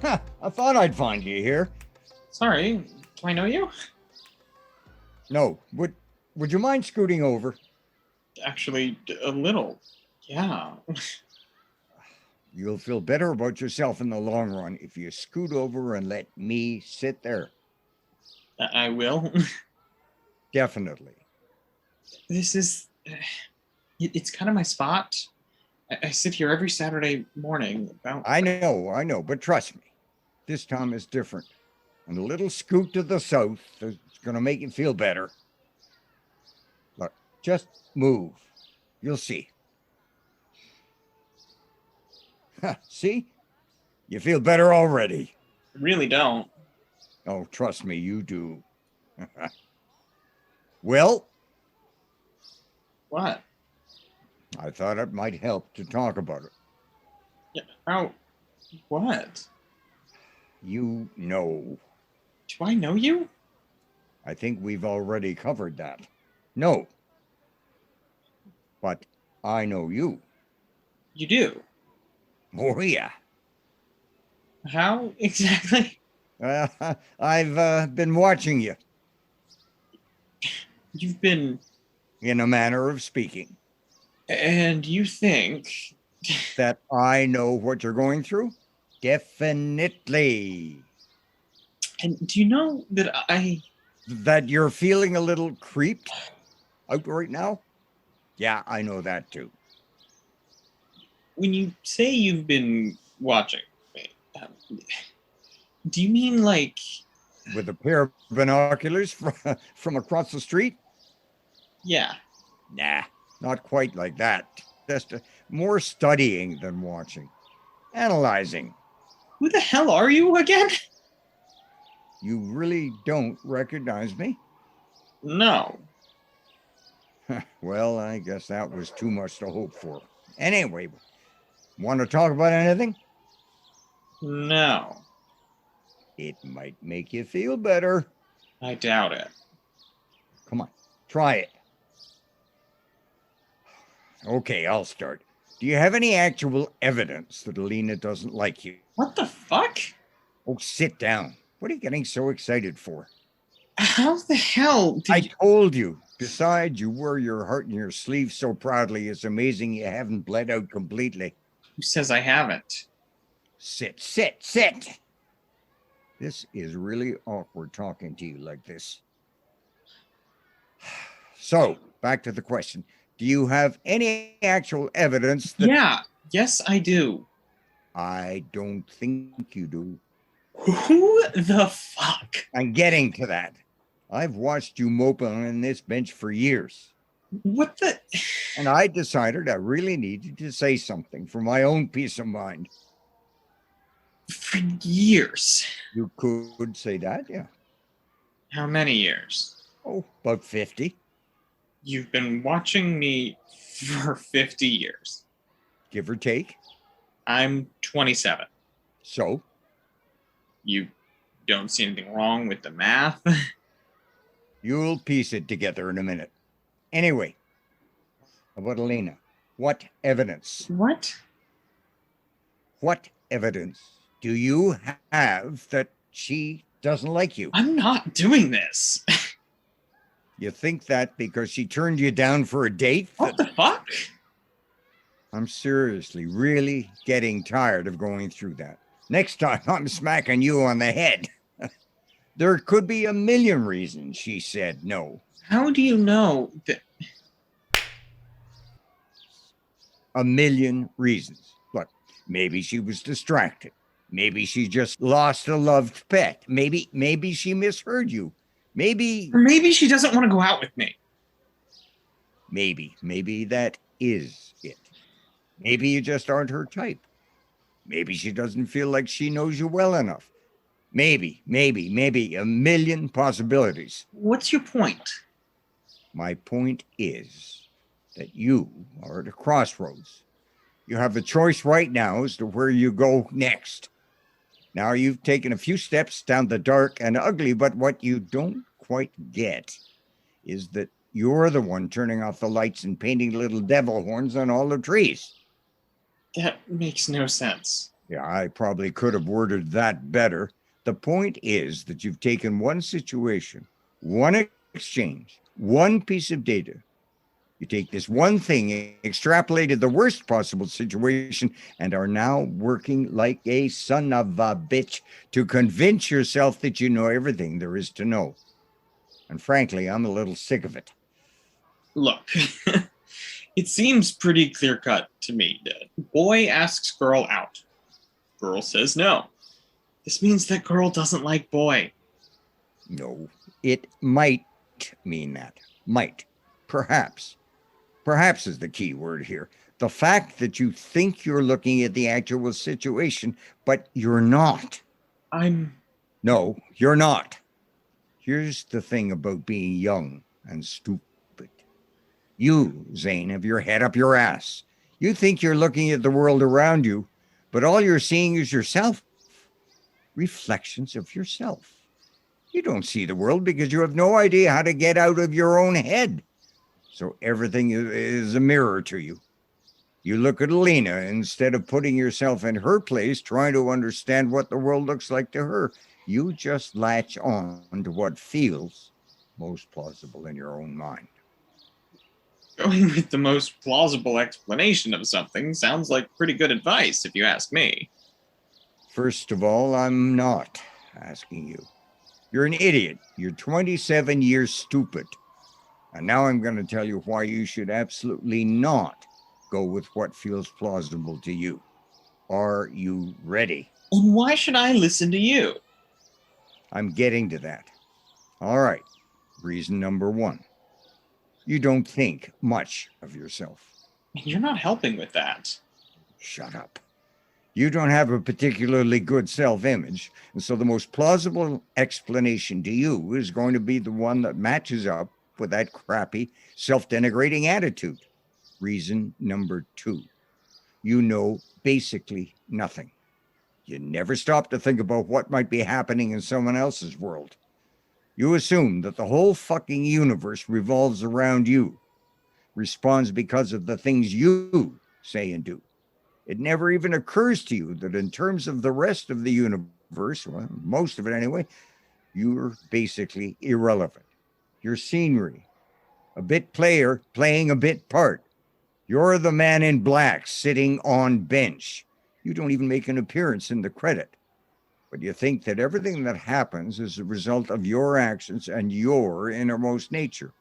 Huh, I thought I'd find you here. Sorry, do I know you? No, would you mind scooting over? Actually, a little. Yeah. You'll feel better about yourself in the long run if you scoot over and let me sit there. I will. Definitely. This is. It's kind of my spot. I sit here every Saturday morning about. I know, but trust me, this time is different. And a little scoot to the south is going to make you feel better. Look, just move. You'll see. See? You feel better already. Really don't. Oh, trust me, you do. Well, What? I thought it might help to talk about it. Yeah, how? What? You know. Do I know you? I think we've already covered that. No. But I know you. You do. Oh, yeah. How exactly? I've been watching you, You've been. in a manner of speaking, And you think. that I know what you're going through. Definitely. And do you know that I. That you're feeling a little creeped out right now. Yeah, I know that too. When you say you've been watching me, do you mean like. With a pair of binoculars from across the street? Yeah. Nah, not quite like that. Just more studying than watching, analyzing. Who the hell are you again? You really don't recognize me? No. Well, I guess that was too much to hope for. Anyway, want to talk about anything? No. It might make you feel better. I doubt it. Come on, try it. Okay, I'll start. Do you have any actual evidence that Alina doesn't like you? What the fuck? Oh, sit down. What are you getting so excited for? How the hell did I you. told you. Besides, you wear your heart in your sleeve so proudly, it's amazing you haven't bled out completely. Who says I haven't? Sit, sit, sit. This is really awkward talking to you like this. So, back to the question. Do you have any actual evidence that... Yeah. Yes, I do. I don't think you do. Who the fuck? I'm getting to that. I've watched you mope on this bench for years. What the. And I decided I really needed to say something for my own peace of mind. For years. You could say that, yeah. How many years? Oh, about 50. You've been watching me for 50 years. Give or take. I'm 27. So? You don't see anything wrong with the math? You'll piece it together in a minute. Anyway, about Alina. What evidence? What? What evidence do you have that she doesn't like you? I'm not doing this. You think that because she turned you down for a date? What the fuck? I'm seriously, really getting tired of going through that. Next time, I'm smacking you on the head. There could be a million reasons she said no. How do you know that? A million reasons. Look, maybe she was distracted. Maybe she just lost a loved pet. Maybe she misheard you. Maybe Or maybe she doesn't want to go out with me. maybe that is it. Maybe you just aren't her type. Maybe she doesn't feel like she knows you well enough. Maybe a million possibilities. What's your point? My point is that you are at a crossroads. You have a choice right now as to where you go next. Now you've taken a few steps down the dark and ugly, but what you don't quite get is that you're the one turning off the lights and painting little devil horns on all the trees. That makes no sense. Yeah, I probably could have worded that better. The point is that you've taken one situation, one exchange, one piece of data. You take this one thing, extrapolated the worst possible situation, and are now working like a son of a bitch to convince yourself that you know everything there is to know. And frankly, I'm a little sick of it. Look, it seems pretty clear-cut to me. Boy asks girl out. Girl says no. This means that girl doesn't like boy. No, it might mean that. Might. Perhaps. Perhaps is the key word here. The fact that you think you're looking at the actual situation, but you're not. No, you're not. Here's the thing about being young and stupid. You, Zaine, have your head up your ass. You think you're looking at the world around you, but all you're seeing is yourself. Reflections of yourself. You don't see the world because you have no idea how to get out of your own head. So everything is a mirror to you. You look at Alina instead of putting yourself in her place, trying to understand what the world looks like to her. You just latch on to what feels most plausible in your own mind. Going with the most plausible explanation of something sounds like pretty good advice, if you ask me. First of all, I'm not asking you. You're an idiot. You're 27 years stupid. And now I'm going to tell you why you should absolutely not go with what feels plausible to you. Are you ready? And why should I listen to you? I'm getting to that. All right. Reason number one. You don't think much of yourself. You're not helping with that. Shut up. You don't have a particularly good self-image, and so the most plausible explanation to you is going to be the one that matches up with that crappy, self-denigrating attitude. Reason number two. You know basically nothing. You never stop to think about what might be happening in someone else's world. You assume that the whole fucking universe revolves around you, responds because of the things you say and do. It never even occurs to you that in terms of the rest of the universe, well, most of it anyway, you're basically irrelevant. You're scenery, a bit player playing a bit part. You're the man in black sitting on bench. You don't even make an appearance in the credit. But you think that everything that happens is a result of your actions and your innermost nature.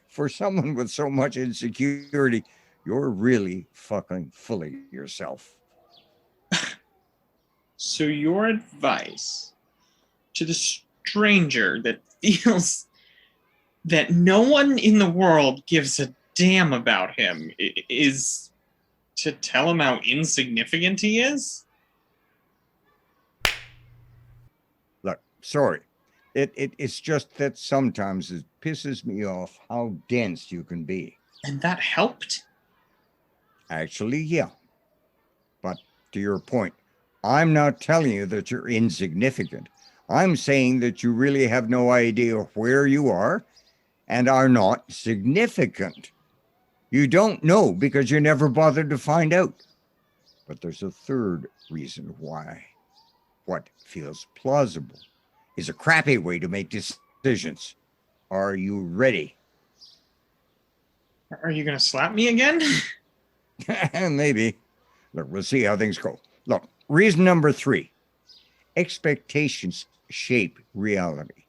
For someone with so much insecurity, you're really fucking full of yourself. So your advice to the stranger that feels that no one in the world gives a damn about him is to tell him how insignificant he is? Look, sorry. It's just that sometimes it pisses me off how dense you can be. And that helped? Actually, yeah. But to your point, I'm not telling you that you're insignificant. I'm saying that you really have no idea where you are and are not significant. You don't know because you never bothered to find out. But there's a third reason why what feels plausible is a crappy way to make decisions. Are you ready? Are you going to slap me again? Maybe. Look, we'll see how things go. Look, reason number three. Expectations shape reality.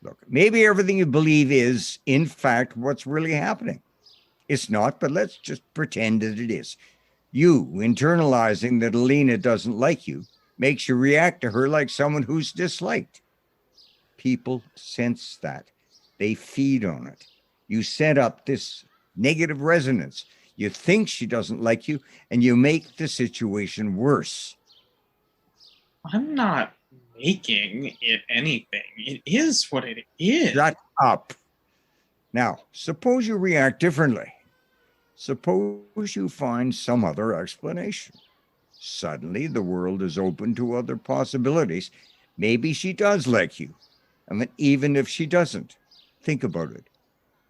Look, maybe everything you believe is, in fact, what's really happening. It's not, but let's just pretend that it is. You internalizing that Alina doesn't like you makes you react to her like someone who's disliked. People sense that. They feed on it. You set up this negative resonance. You think she doesn't like you, and you make the situation worse. I'm not making it anything. It is what it is. Shut up. Now, suppose you react differently. Suppose you find some other explanation. Suddenly, the world is open to other possibilities. Maybe she does like you. I mean, even if she doesn't, think about it.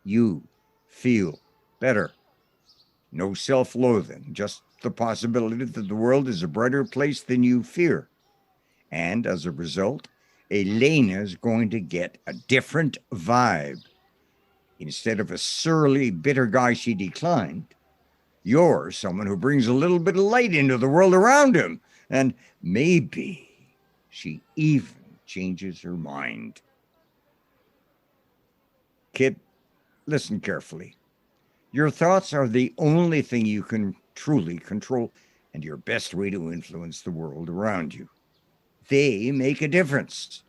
You feel better. No self-loathing, just the possibility that the world is a brighter place than you fear. And as a result, Elena's going to get a different vibe. Instead of a surly, bitter guy she declined, you're someone who brings a little bit of light into the world around him. And maybe she even changes her mind. Kid, listen carefully. Your thoughts are the only thing you can truly control, and your best way to influence the world around you. They make a difference.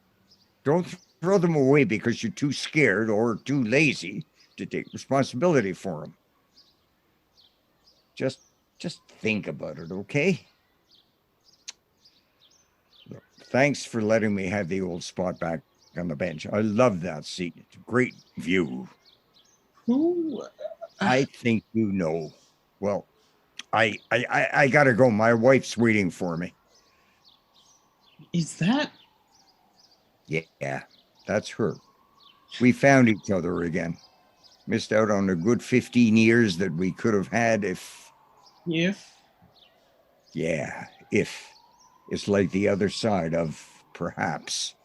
Don't throw them away because you're too scared or too lazy to take responsibility for them. Just think about it, okay? Look, thanks for letting me have the old spot back on the bench. I love that seat. It's a great view. Who? I think you know. Well, I gotta go. My wife's waiting for me. Is that? Yeah, that's her. We found each other again. Missed out on a good 15 years that we could have had if. Yeah, if. It's like the other side of perhaps.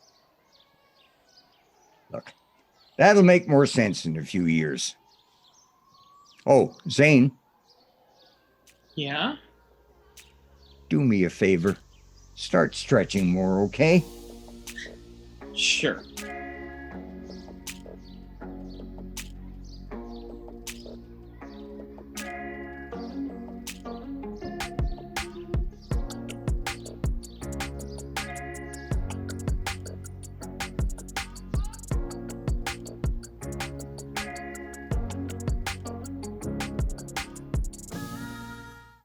Look, that'll make more sense in a few years. Oh, Zaine, Yeah? do me a favor. Start stretching more, okay? Sure.